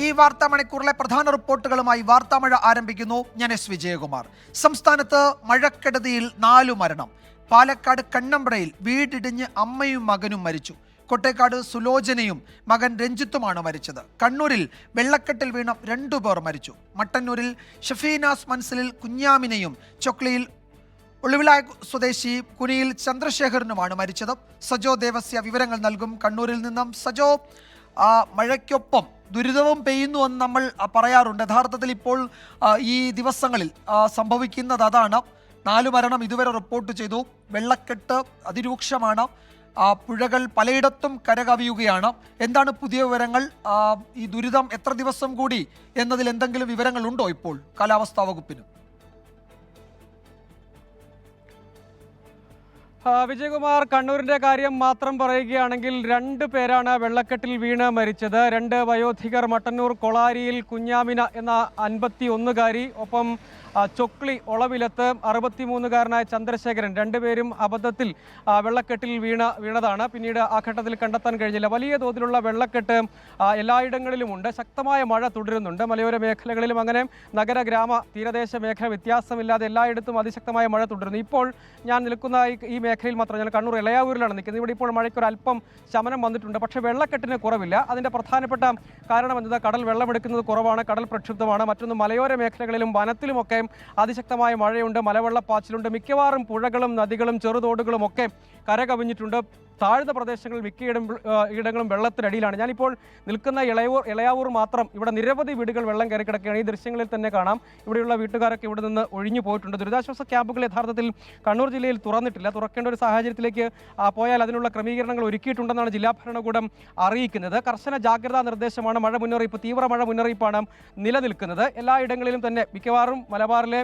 ഈ വാർത്താ മണിക്കൂറിലെ പ്രധാന റിപ്പോർട്ടുകളുമായി വാർത്താമഴ ആരംഭിക്കുന്നു. ഞാൻ എസ് വിജയകുമാർ. സംസ്ഥാനത്ത് മഴക്കെടുതിയിൽ 4 മരണം. പാലക്കാട് കണ്ണമ്പ്രയിൽ വീടിടിഞ്ഞ് അമ്മയും മകനും മരിച്ചു. കൊട്ടേക്കാട് സുലോചനയും മകൻ രഞ്ജിത്തുമാണ് മരിച്ചത്. കണ്ണൂരിൽ വെള്ളക്കെട്ടിൽ വീണ 2 പേർ മരിച്ചു. മട്ടന്നൂരിൽ ഷഫീനാസ് മൻസിലിൽ കുഞ്ഞാമിനെയും ചൊക്ലിയിൽ ഒളിവിളായ സ്വദേശി കുനിയിൽ ചന്ദ്രശേഖരനുമാണ് മരിച്ചത്. സജോ ദേവസ്യ വിവരങ്ങൾ നൽകും. കണ്ണൂരിൽ നിന്നും സജോ, മഴയ്ക്കൊപ്പം ദുരിതവും പെയ്യുന്നു എന്ന് നമ്മൾ പറയാറുണ്ട്. യഥാർത്ഥത്തിൽ ഇപ്പോൾ ഈ ദിവസങ്ങളിൽ സംഭവിക്കുന്നത് അതാണ്. 4 മരണം ഇതുവരെ റിപ്പോർട്ട് ചെയ്തു. വെള്ളക്കെട്ട് അതിരൂക്ഷമാണ്. പുഴകൾ പലയിടത്തും കരകവിയുകയാണ്. എന്താണ് പുതിയ വിവരങ്ങൾ? ഈ ദുരിതം എത്ര ദിവസം കൂടി എന്നതിൽ എന്തെങ്കിലും വിവരങ്ങളുണ്ടോ ഇപ്പോൾ കാലാവസ്ഥാ വകുപ്പിന്? വിജയകുമാർ, കണ്ണൂരിൻ്റെ കാര്യം മാത്രം പറയുകയാണെങ്കിൽ 2 പേരാണ് വെള്ളക്കെട്ടിൽ വീണ് മരിച്ചത്. 2 വയോധികർ. മട്ടന്നൂർ കൊളാരിയിൽ കുഞ്ഞാമിന എന്ന 51കാരി, ഒപ്പം ചൊക്ലി ഒളവിലത്ത് 63കാരനായ ചന്ദ്രശേഖരൻ. 2 പേരും അബദ്ധത്തിൽ വെള്ളക്കെട്ടിൽ വീണതാണ്. പിന്നീട് ആ ഘട്ടത്തിൽ കണ്ടെത്താൻ കഴിഞ്ഞില്ല. വലിയ തോതിലുള്ള വെള്ളക്കെട്ട് എല്ലായിടങ്ങളിലുമുണ്ട്. ശക്തമായ മഴ തുടരുന്നുണ്ട്. മലയോര മേഖലകളിലും അങ്ങനെ നഗര ഗ്രാമ തീരദേശ മേഖല വ്യത്യാസമില്ലാതെ എല്ലായിടത്തും അതിശക്തമായ മഴ തുടരുന്നു. ഇപ്പോൾ ഞാൻ നിൽക്കുന്ന ഈ മേഖലയിൽ മാത്രം, ഞാൻ കണ്ണൂർ ഇളയാവൂരിലാണ് നിൽക്കുന്നത്. ഇവിടെ ഇപ്പോൾ മഴയ്ക്കൊരല്പം ശമനം വന്നിട്ടുണ്ട്. പക്ഷേ വെള്ളക്കെട്ടിന് കുറവില്ല. അതിൻ്റെ പ്രധാനപ്പെട്ട കാരണം എന്നത് കടൽ വെള്ളമെടുക്കുന്നത് കുറവാണ്, കടൽ പ്രക്ഷുബ്ധമാണ്. മറ്റൊന്ന്, മലയോര മേഖലകളിലും വനത്തിലുമൊക്കെ അതിശക്തമായ മഴയുണ്ട്, മലവെള്ളപ്പാച്ചിലുണ്ട്. മിക്കവാറും പുഴകളും നദികളും ചെറുതോടുകളും ഒക്കെ കരകവിഞ്ഞിട്ടുണ്ട്. താഴ്ന്ന പ്രദേശങ്ങളിൽ ഇടങ്ങളും വെള്ളത്തിനടിയിലാണ്. ഞാനിപ്പോൾ നിൽക്കുന്ന ഇളയാവൂർ മാത്രം, ഇവിടെ നിരവധി വീടുകൾ വെള്ളം കയറി കിടക്കുകയാണ്. ഈ ദൃശ്യങ്ങളിൽ തന്നെ കാണാം. ഇവിടെയുള്ള വീട്ടുകാരൊക്കെ ഇവിടെ നിന്ന് ഒഴിഞ്ഞു പോയിട്ടുണ്ട്. ദുരിതാശ്വാസ ക്യാമ്പുകൾ യഥാർത്ഥത്തിൽ കണ്ണൂർ ജില്ലയിൽ തുറന്നിട്ടില്ല. തുറക്കേണ്ട ഒരു സാഹചര്യത്തിലേക്ക് പോയാൽ അതിനുള്ള ക്രമീകരണങ്ങൾ ഒരുക്കിയിട്ടുണ്ടെന്നാണ് ജില്ലാ ഭരണകൂടം അറിയിക്കുന്നത്. കർശന ജാഗ്രതാ നിർദ്ദേശമാണ്. മഴ മുന്നറിയിപ്പ്, തീവ്ര മഴ മുന്നറിയിപ്പാണ് നിലനിൽക്കുന്നത്. എല്ലായിടങ്ങളിലും തന്നെ, മിക്കവാറും മലബാറിലെ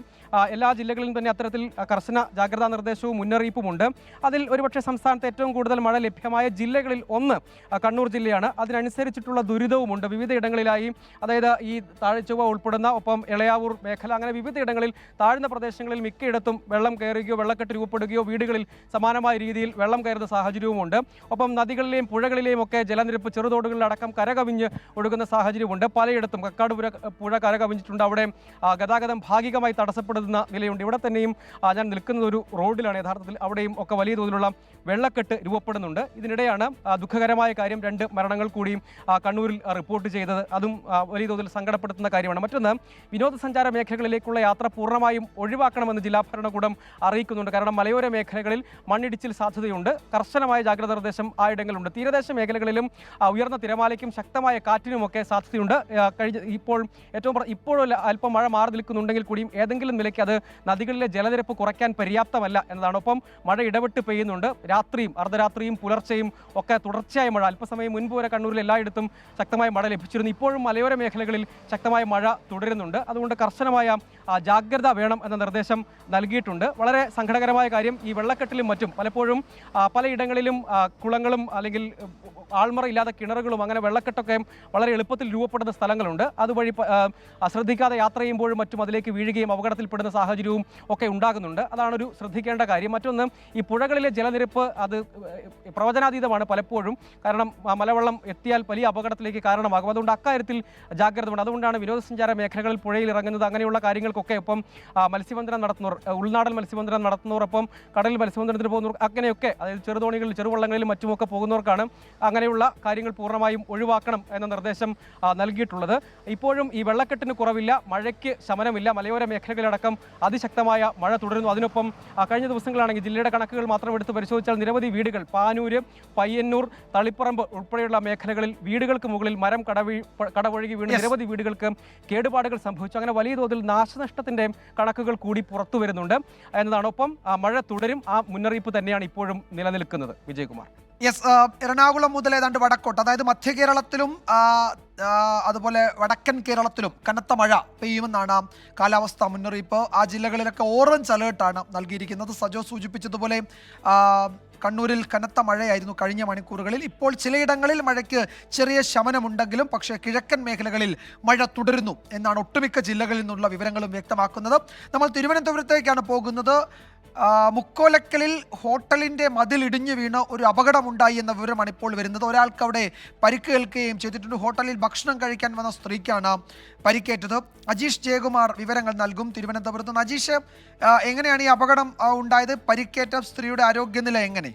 എല്ലാ ജില്ലകളിലും തന്നെ അത്തരത്തിൽ കർശന ജാഗ്രതാ നിർദ്ദേശവും മുന്നറിയിപ്പുമുണ്ട്. അതിൽ ഒരുപക്ഷെ സംസ്ഥാനത്ത് ഏറ്റവും കൂടുതൽ മഴ ലഭ്യമായ ജില്ലകളിൽ ഒന്ന് കണ്ണൂർ ജില്ലയാണ്. അതിനനുസരിച്ചിട്ടുള്ള ദുരിതവുമുണ്ട് വിവിധയിടങ്ങളിലായി. അതായത് ഈ താഴ്ചവ ഉൾപ്പെടുന്ന, ഒപ്പം ഇളയാവൂർ മേഖല, അങ്ങനെ വിവിധയിടങ്ങളിൽ താഴ്ന്ന പ്രദേശങ്ങളിൽ മിക്കയിടത്തും വെള്ളം കയറുകയോ വെള്ളക്കെട്ട് രൂപപ്പെടുകയോ വീടുകളിൽ സമാനമായ രീതിയിൽ വെള്ളം കയറുന്ന സാഹചര്യവുമുണ്ട്. ഒപ്പം നദികളിലെയും പുഴകളിലെയും ഒക്കെ ജലനിരപ്പ് ചെറുതോടുകളിലടക്കം കരകവിഞ്ഞ് ഒഴുകുന്ന സാഹചര്യമുണ്ട്. പലയിടത്തും കക്കാട് പുഴ കരകവിഞ്ഞിട്ടുണ്ട്. അവിടെ ഗതാഗതം ഭാഗികമായി തടസ്സപ്പെടുന്ന നിലയുണ്ട്. ഇവിടെ തന്നെയും ഞാൻ നിൽക്കുന്നത് ഒരു റോഡിലാണ്. യഥാർത്ഥത്തിൽ അവിടെയും ഒക്കെ വലിയ തോതിലുള്ള വെള്ളക്കെട്ട് രൂപപ്പെടുന്നുണ്ട്. ഇതിനിടെയാണ് ദുഃഖകരമായ കാര്യം, 2 മരണങ്ങൾ കൂടിയും കണ്ണൂരിൽ റിപ്പോർട്ട് ചെയ്തത്. അതും വലിയ തോതിൽ സങ്കടപ്പെടുത്തുന്ന കാര്യമാണ്. മറ്റൊന്ന്, വിനോദസഞ്ചാര മേഖലകളിലേക്കുള്ള യാത്ര പൂർണ്ണമായും ഒഴിവാക്കണമെന്ന് ജില്ലാ ഭരണകൂടം അറിയിക്കുന്നുണ്ട്. കാരണം മലയോര മേഖലകളിൽ മണ്ണിടിച്ചിൽ സാധ്യതയുണ്ട്. കർശനമായ ജാഗ്രതാ നിർദ്ദേശം ആയിടങ്ങളുണ്ട്. തീരദേശ മേഖലകളിലും ഉയർന്ന തിരമാലയ്ക്കും ശക്തമായ കാറ്റിനുമൊക്കെ സാധ്യതയുണ്ട്. ഇപ്പോഴും അല്പം മഴ മാറി നിൽക്കുന്നുണ്ടെങ്കിൽ കൂടിയും ഏതെങ്കിലും നിലയ്ക്ക് അത് നദികളിലെ ജലനിരപ്പ് കുറയ്ക്കാൻ പര്യാപ്തമല്ല എന്നതാണ്. ഒപ്പം മഴ ഇടവിട്ട് പെയ്യുന്നുണ്ട്. രാത്രിയും അർദ്ധരാത്രിയും പുലർച്ചെയും ഒക്കെ തുടർച്ചയായ മഴ. അല്പസമയം മുൻപ് വരെ കണ്ണൂരിൽ എല്ലായിടത്തും ശക്തമായ മഴ ലഭിച്ചിരുന്നു. ഇപ്പോഴും മലയോര മേഖലകളിൽ ശക്തമായ മഴ തുടരുന്നുണ്ട്. അതുകൊണ്ട് കർശനമായ ജാഗ്രത വേണം എന്ന നിർദ്ദേശം നൽകിയിട്ടുണ്ട്. വളരെ സങ്കടകരമായ കാര്യം, ഈ വെള്ളക്കെട്ടിലും മറ്റും പലപ്പോഴും പലയിടങ്ങളിലും കുളങ്ങളും അല്ലെങ്കിൽ ആൾമറയില്ലാത്ത കിണറുകളും അങ്ങനെ വെള്ളക്കെട്ടൊക്കെ വളരെ എളുപ്പത്തിൽ രൂപപ്പെടുന്ന സ്ഥലങ്ങളുണ്ട്. അതുവഴി ശ്രദ്ധിക്കാതെ യാത്ര ചെയ്യുമ്പോഴും മറ്റും അതിലേക്ക് വീഴുകയും അപകടത്തിൽപ്പെടുന്ന സാഹചര്യവും ഒക്കെ ഉണ്ടാകുന്നുണ്ട്. അതാണൊരു ശ്രദ്ധിക്കേണ്ട കാര്യം. മറ്റൊന്ന്, ഈ പുഴകളിലെ ജലനിരപ്പ് അത് പ്രവചനാതീതമാണ് പലപ്പോഴും. കാരണം മലവെള്ളം എത്തിയാൽ വലിയ അപകടത്തിലേക്ക് കാരണമാകും. അതുകൊണ്ട് അക്കാര്യത്തിൽ ജാഗ്രത വേണം. അതുകൊണ്ടാണ് വിനോദസഞ്ചാര മേഖലകളിൽ പുഴയിൽ ഇറങ്ങുന്നത്, അങ്ങനെയുള്ള കാര്യങ്ങൾക്കൊക്കെ. ഒപ്പം മത്സ്യബന്ധനം നടത്തുന്നവർ, ഉൾനാടൻ മത്സ്യബന്ധനം നടത്തുന്നവർ, ഒപ്പം കടലിൽ മത്സ്യബന്ധനത്തിന് പോകുന്നവർ, അങ്ങനെയൊക്കെ, അതായത് ചെറുതോണികളിൽ ചെറുവള്ളങ്ങളിലും മറ്റുമൊക്കെ പോകുന്നവർക്കാണ് അങ്ങനെയുള്ള കാര്യങ്ങൾ പൂർണ്ണമായും ഒഴിവാക്കണം എന്ന നിർദ്ദേശം നൽകിയിട്ടുള്ളത്. ഇപ്പോഴും ഈ വെള്ളക്കെട്ടിന് കുറവില്ല, മഴയ്ക്ക് ശമനമില്ല. മലയോര മേഖലകളിലടക്കം അതിശക്തമായ മഴ തുടരുന്നു. അതിനൊപ്പം കഴിഞ്ഞ ദിവസങ്ങളാണെങ്കിൽ ജില്ലയുടെ കണക്കുകൾ മാത്രം എടുത്ത് പരിശോധിച്ചാൽ നിരവധി വീടുകൾ, പാനൂര്, പയ്യന്നൂർ, തളിപ്പറമ്പ് ഉൾപ്പെടെയുള്ള മേഖലകളിൽ വീടുകൾക്ക് മുകളിൽ മരം കടവൊഴുകി വീണ് നിരവധി വീടുകൾക്ക് കേടുപാടുകൾ സംഭവിച്ചു. അങ്ങനെ വലിയ തോതിൽ നാശനഷ്ടത്തിൻ്റെ കണക്കുകൾ കൂടി പുറത്തു വരുന്നുണ്ട് എന്നതാണ്. ഒപ്പം മഴ തുടരും. ആ മുന്നറിയിപ്പ് തന്നെയാണ് ഇപ്പോഴും നിലനിൽക്കുന്നത്. വിജയകുമാർ. യെസ്, എറണാകുളം മുതൽ ഏതാണ്ട് വടക്കോട്ട്, അതായത് മധ്യ കേരളത്തിലും അതുപോലെ വടക്കൻ കേരളത്തിലും കനത്ത മഴ പെയ്യുമെന്നാണ് കാലാവസ്ഥാ മുന്നറിയിപ്പ്. ആ ജില്ലകളിലൊക്കെ ഓറഞ്ച് അലേർട്ടാണ് നൽകിയിരിക്കുന്നത്. സജോ സൂചിപ്പിച്ചതുപോലെ കണ്ണൂരിൽ കനത്ത മഴയായിരുന്നു കഴിഞ്ഞ മണിക്കൂറുകളിൽ. ഇപ്പോൾ ചിലയിടങ്ങളിൽ മഴയ്ക്ക് ചെറിയ ശമനമുണ്ടെങ്കിലും പക്ഷേ കിഴക്കൻ മേഖലകളിൽ മഴ തുടരുന്നു എന്നാണ് ഒട്ടുമിക്ക ജില്ലകളിൽ നിന്നുള്ള വിവരങ്ങളും വ്യക്തമാക്കുന്നത്. നമ്മൾ തിരുവനന്തപുരത്തേക്കാണ് പോകുന്നത്. മുക്കോലക്കലിൽ ഹോട്ടലിന്റെ മതിൽ ഇടിഞ്ഞു വീണ് ഒരു അപകടമുണ്ടായി എന്ന വിവരമാണ് ഇപ്പോൾ വരുന്നത്. ഒരാൾക്ക് അവിടെ പരിക്കേൽക്കുകയും ചെയ്തിട്ടുണ്ട്. ഹോട്ടലിൽ ഭക്ഷണം കഴിക്കാൻ വന്ന സ്ത്രീക്കാണ് പരിക്കേറ്റത്. അജീഷ് ജയകുമാർ വിവരങ്ങൾ നൽകും തിരുവനന്തപുരത്ത്. അജീഷ്, എങ്ങനെയാണ് ഈ അപകടം ഉണ്ടായത്? പരിക്കേറ്റ സ്ത്രീയുടെ ആരോഗ്യനില എങ്ങനെ?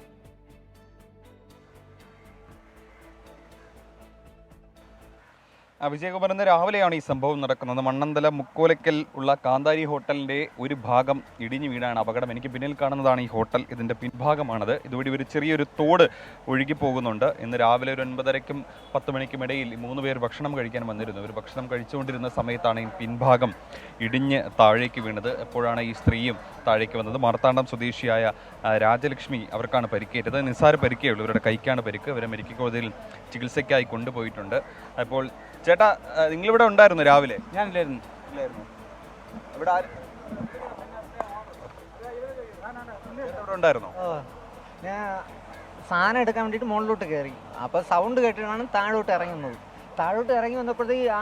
വിജയകുമാർ, ഇന്ന് രാവിലെയാണ് ഈ സംഭവം നടക്കുന്നത്. മണ്ണന്തല മുക്കോലക്കൽ ഉള്ള കാന്താരി ഹോട്ടലിൻ്റെ ഒരു ഭാഗം ഇടിഞ്ഞു വീണാണ് അപകടം. എനിക്ക് പിന്നിൽ കാണുന്നതാണ് ഈ ഹോട്ടൽ. ഇതിൻ്റെ പിൻഭാഗമാണത്. ഇതുവഴി ഒരു ചെറിയൊരു തോട് ഒഴുകി പോകുന്നുണ്ട്. ഇന്ന് രാവിലെ ഒരു 9:30-ക്കും 10 മണിക്കും ഇടയിൽ 3 പേർ ഭക്ഷണം കഴിക്കാൻ വന്നിരുന്നു. ഇവർ ഭക്ഷണം കഴിച്ചുകൊണ്ടിരുന്ന സമയത്താണ് ഈ പിൻഭാഗം ഇടിഞ്ഞ് താഴേക്ക് വീണത്. എപ്പോഴാണ് ഈ സ്ത്രീയും താഴേക്ക് വന്നത്. മാർത്താണ്ഡം സ്വദേശിയായ രാജലക്ഷ്മി, അവർക്കാണ് പരിക്കേറ്റത്. നിസ്സാര പരിക്കേ ഉള്ളൂ. ഇവരുടെ കൈക്കാണ് പരിക്ക്. ഇവരെ മെഡിക്കൽ കോളേജിൽ ചികിത്സയ്ക്കായി കൊണ്ടുപോയിട്ടുണ്ട്. അപ്പോൾ ചേട്ടാ, നിങ്ങളിവിടെ ഉണ്ടായിരുന്നു രാവിലെ? ഞാനില്ലായിരുന്നു. ഇവിടെ ഉണ്ടായിരുന്നോ? ഞാൻ സാധനം എടുക്കാൻ വേണ്ടിയിട്ട് മുകളിലോട്ട് കയറി. അപ്പോൾ സൗണ്ട് കേട്ടിട്ടാണ് താഴോട്ട് ഇറങ്ങുന്നത്. താഴോട്ട് ഇറങ്ങി വന്നപ്പോഴത്തേക്ക് ആ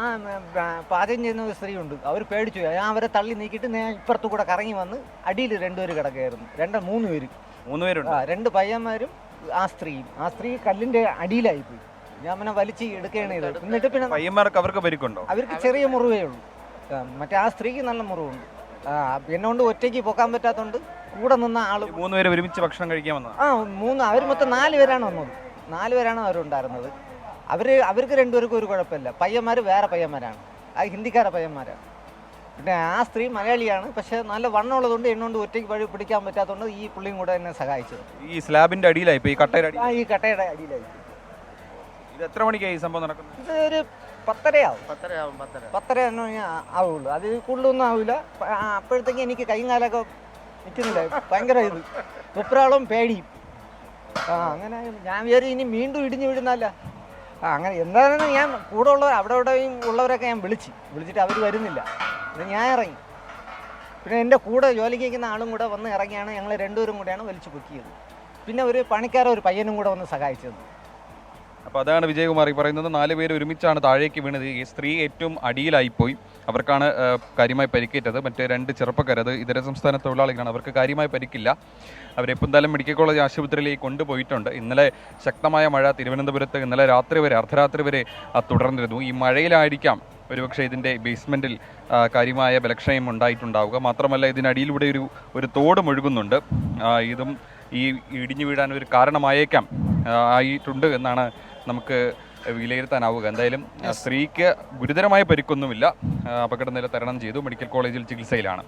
പാചകം ചെയ്യുന്ന ഒരു സ്ത്രീ ഉണ്ട്. അവർ പേടിച്ചു പോയി. ഞാൻ അവരെ തള്ളി നീക്കിയിട്ട് ഞാൻ ഇപ്പുറത്തു കൂടെ കറങ്ങി വന്ന് അടിയിൽ 2 പേര് കിടക്കുകയായിരുന്നു. 3 പേര്. 3 പേരുണ്ട്. 2 പയ്യന്മാരും ആ സ്ത്രീയും. ആ സ്ത്രീ കല്ലിൻ്റെ അടിയിലായിപ്പോയി. ഞാൻ പിന്നെ വലിച്ച് എടുക്കുകയാണ് ചെയ്തത്. എന്നിട്ട് പിന്നെ പയ്യന്മാർക്ക് അവർക്ക് പരിക്കുണ്ടോ? അവർക്ക് ചെറിയ മുറിവേ ഉള്ളൂ. മറ്റേ ആ സ്ത്രീക്ക് നല്ല മുറിവുണ്ട്. എന്നെ ഒറ്റയ്ക്ക് പോക്കാൻ പറ്റാത്തതുകൊണ്ട് കൂടെ നിന്ന ആള് 3 പേര് ഒരുമിച്ച് ഭക്ഷണം കഴിക്കാൻ വന്നത്. അവർ മൊത്തം 4 പേരാണ് വന്നത്. 4 പേരാണ് അവരുണ്ടായിരുന്നത്. അവർക്ക് 2 പേർക്കും ഒരു കുഴപ്പമില്ല. പയ്യന്മാർ വേറെ പയ്യന്മാരാണ്. ആ ഹിന്ദിക്കാരെ പയ്യന്മാരാണ്. പിന്നെ ആ സ്ത്രീ മലയാളിയാണ്. പക്ഷെ നല്ല വണ്ണമുള്ളതുകൊണ്ട് എന്നോണ്ട് ഒറ്റയ്ക്ക് വഴി പിടിക്കാൻ പറ്റാത്തതുകൊണ്ട് ഈ പുള്ളിയും കൂടെ എന്നെ സഹായിച്ചത്. ഈ സ്ലാബിന്റെ അടിയിലായി, ഈ കട്ടയുടെ ഈ കട്ടയുടെ അടിയിലായി. ഇത് എത്ര മണിക്കായി ഈ സംഭവം നടക്കുന്നത്? ഇത് ഒരു 10:30 ആവും. 10:30 ആവുള്ളൂ. അത് കൂടുതലൊന്നും ആവില്ല. അപ്പോഴത്തേക്ക് എനിക്ക് കൈയും കാലൊക്കെ നിൽക്കുന്നില്ല. ഭയങ്കര ഇത് വെപ്രാളവും പേടിയും. അങ്ങനെ ഞാൻ വിചാരിച്ചു ഇനി വീണ്ടും ഇടിഞ്ഞു വീഴുന്നല്ല. അങ്ങനെ എന്തായാലും ഞാൻ കൂടെ ഉള്ളവർ അവിടെ ഉള്ളവരൊക്കെ ഞാൻ വിളിച്ചിട്ട് അവർ വരുന്നില്ല. പിന്നെ ഞാൻ ഇറങ്ങി. പിന്നെ എൻ്റെ കൂടെ ജോലിക്ക് നിൽക്കുന്ന ആളും കൂടെ വന്ന് ഇറങ്ങിയാണ്. ഞങ്ങൾ 2 പേരും കൂടെയാണ് വലിച്ചു പൊക്കിയത്. പിന്നെ ഒരു പണിക്കാരൻ ഒരു പയ്യനും കൂടെ വന്ന് സഹായിച്ചത്. അപ്പോൾ അതാണ് വിജയകുമാർ ഈ പറയുന്നത്. 4 പേര് ഒരുമിച്ചാണ് താഴേക്ക് വീണത്. ഈ സ്ത്രീ ഏറ്റവും അടിയിലായിപ്പോയി. അവർക്കാണ് കാര്യമായി പരിക്കേറ്റത്. മറ്റേ 2 ചെറുപ്പക്കാർ, അത് ഇതര സംസ്ഥാന തൊഴിലാളികളാണ്. അവർക്ക് കാര്യമായി പരിക്കില്ല. അവരെപ്പോൾ എന്തായാലും മെഡിക്കൽ കോളേജ് ആശുപത്രിയിലേക്ക് കൊണ്ടുപോയിട്ടുണ്ട്. ഇന്നലെ ശക്തമായ മഴ തിരുവനന്തപുരത്ത് ഇന്നലെ രാത്രി വരെ, അർദ്ധരാത്രി വരെ തുടർന്നിരുന്നു. ഈ മഴയിലായിരിക്കാം ഒരുപക്ഷെ ഇതിൻ്റെ ബേസ്മെൻറ്റിൽ കാര്യമായ ബലക്ഷയം ഉണ്ടായിട്ടുണ്ടാവുക. മാത്രമല്ല ഇതിനടിയിലൂടെ ഒരു തോട് ഒഴുകുന്നുണ്ട്. ഇതും ഈ ഇടിഞ്ഞു വീഴാൻ ഒരു കാരണമായേക്കാം ആയിട്ടുണ്ട് എന്നാണ് നമുക്ക് വിലയിരുത്താനാവുക. എന്തായാലും സ്ത്രീക്ക് ഗുരുതരമായ പരിക്കൊന്നുമില്ല. അപകടനില തരണം ചെയ്തു. മെഡിക്കൽ കോളേജിൽ ചികിത്സയിലാണ്.